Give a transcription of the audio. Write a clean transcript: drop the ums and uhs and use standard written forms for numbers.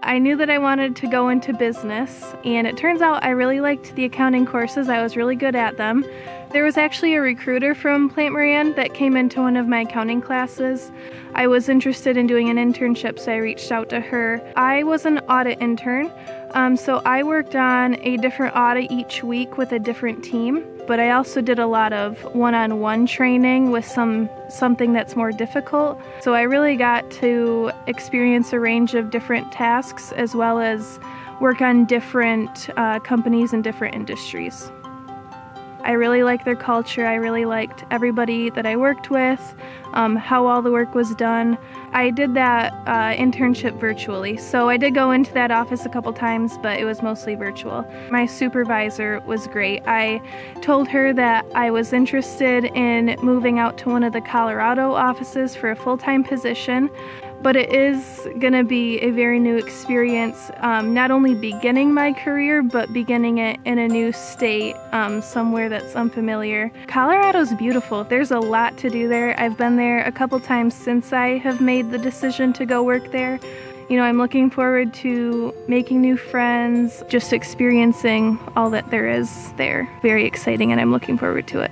I knew that I wanted to go into business, and it turns out I really liked the accounting courses. I was really good at them. There was actually a recruiter from Plante Moran that came into one of my accounting classes. I was interested in doing an internship, so I reached out to her. I was an audit intern, so I worked on a different audit each week with a different team, but I also did a lot of one-on-one training with something that's more difficult. So I really got to experience a range of different tasks as well as work on different companies and different industries. I really liked their culture. I really liked everybody that I worked with, how all the work was done. I did that internship virtually, so I did go into that office a couple times, but it was mostly virtual. My supervisor was great. I told her that I was interested in moving out to one of the Colorado offices for a full-time position, but it is going to be a very new experience, not only beginning my career, but beginning it in a new state, somewhere that's unfamiliar. Colorado's beautiful. There's a lot to do there. I've been there a couple times since I have made the decision to go work there. You know, I'm looking forward to making new friends, just experiencing all that there is there. Very exciting, and I'm looking forward to it.